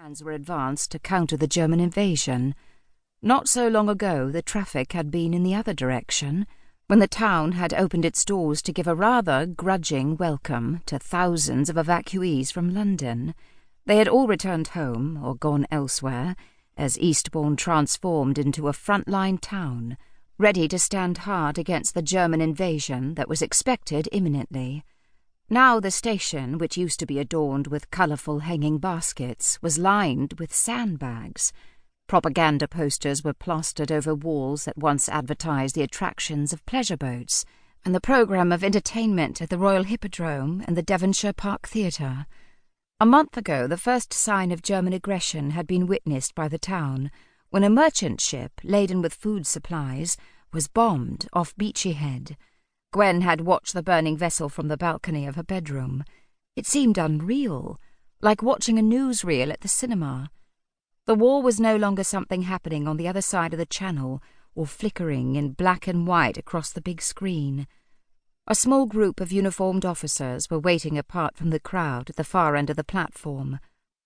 plans were advanced to counter the German invasion. Not so long ago the traffic had been in the other direction, when the town had opened its doors to give a rather grudging welcome to thousands of evacuees from London. They had all returned home or gone elsewhere, as Eastbourne transformed into a front-line town, ready to stand hard against the German invasion that was expected imminently. Now the station, which used to be adorned with colourful hanging baskets, was lined with sandbags. Propaganda posters were plastered over walls that once advertised the attractions of pleasure boats, and the programme of entertainment at the Royal Hippodrome and the Devonshire Park Theatre. A month ago the first sign of German aggression had been witnessed by the town, when a merchant ship, laden with food supplies, was bombed off Beachy Head. Gwen had watched the burning vessel from the balcony of her bedroom. It seemed unreal, like watching a newsreel at the cinema. The war was no longer something happening on the other side of the channel or flickering in black and white across the big screen. A small group of uniformed officers were waiting apart from the crowd at the far end of the platform.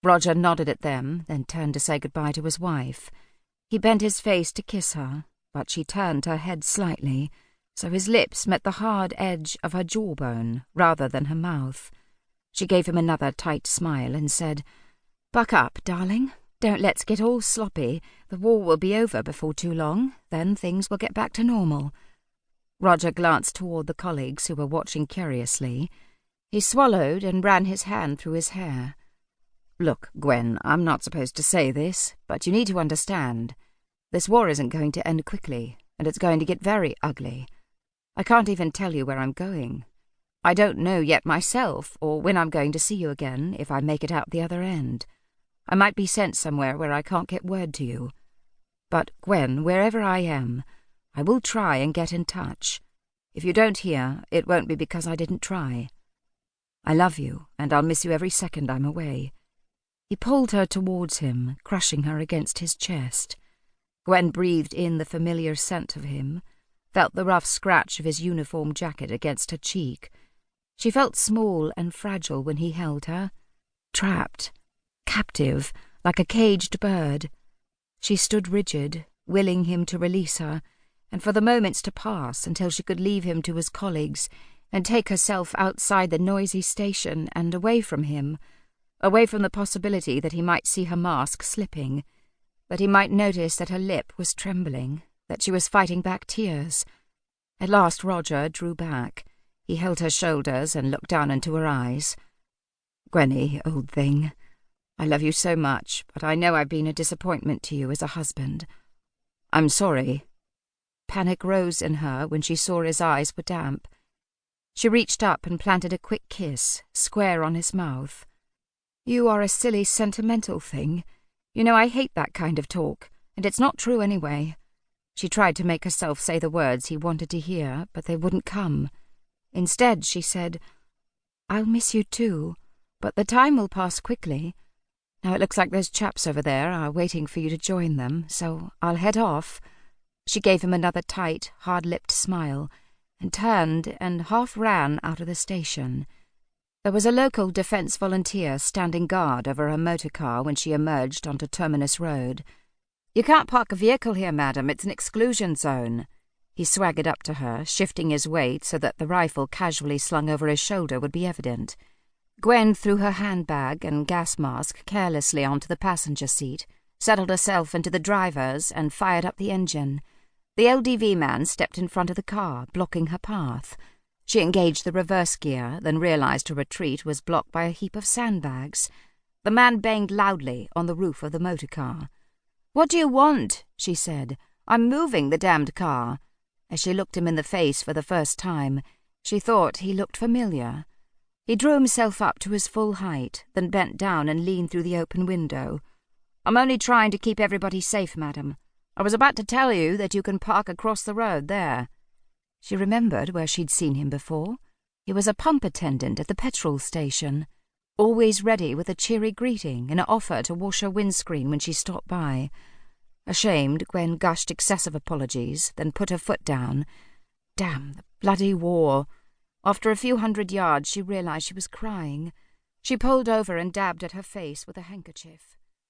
Roger nodded at them, then turned to say goodbye to his wife. He bent his face to kiss her, but she turned her head slightly, so his lips met the hard edge of her jawbone rather than her mouth. She gave him another tight smile and said, "Buck up, darling. Don't let's get all sloppy. The war will be over before too long. Then things will get back to normal." Roger glanced toward the colleagues who were watching curiously. He swallowed and ran his hand through his hair. "Look, Gwen, I'm not supposed to say this, but you need to understand. This war isn't going to end quickly, and it's going to get very ugly. I can't even tell you where I'm going. I don't know yet myself, or when I'm going to see you again, if I make it out the other end. I might be sent somewhere where I can't get word to you. But, Gwen, wherever I am, I will try and get in touch. If you don't hear, it won't be because I didn't try. I love you, and I'll miss you every second I'm away." He pulled her towards him, crushing her against his chest. Gwen breathed in the familiar scent of him, felt the rough scratch of his uniform jacket against her cheek. She felt small and fragile when he held her, trapped, captive, like a caged bird. She stood rigid, willing him to release her, and for the moments to pass until she could leave him to his colleagues and take herself outside the noisy station and away from him, away from the possibility that he might see her mask slipping, that he might notice that her lip was trembling, that she was fighting back tears. At last Roger drew back. He held her shoulders and looked down into her eyes. "Gwenny, old thing, I love you so much, but I know I've been a disappointment to you as a husband. I'm sorry." Panic rose in her when she saw his eyes were damp. She reached up and planted a quick kiss, square on his mouth. "You are a silly, sentimental thing. You know I hate that kind of talk, and it's not true anyway." She tried to make herself say the words he wanted to hear, but they wouldn't come. Instead, she said, "I'll miss you too, but the time will pass quickly. Now it looks like those chaps over there are waiting for you to join them, so I'll head off." She gave him another tight, hard-lipped smile, and turned and half ran out of the station. There was a local defence volunteer standing guard over her motor car when she emerged onto Terminus Road. "You can't park a vehicle here, madam. It's an exclusion zone." He swaggered up to her, shifting his weight so that the rifle casually slung over his shoulder would be evident. Gwen threw her handbag and gas mask carelessly onto the passenger seat, settled herself into the driver's, and fired up the engine. The LDV man stepped in front of the car, blocking her path. She engaged the reverse gear, then realized her retreat was blocked by a heap of sandbags. The man banged loudly on the roof of the motor car. "What do you want?" she said. "I'm moving the damned car." As she looked him in the face for the first time, she thought he looked familiar. He drew himself up to his full height, then bent down and leaned through the open window. "I'm only trying to keep everybody safe, madam. I was about to tell you that you can park across the road there." She remembered where she'd seen him before. He was a pump attendant at the petrol station, always ready with a cheery greeting and an offer to wash her windscreen when she stopped by. Ashamed, Gwen gushed excessive apologies, then put her foot down. Damn the bloody war. After a few hundred yards, she realized she was crying. She pulled over and dabbed at her face with a handkerchief.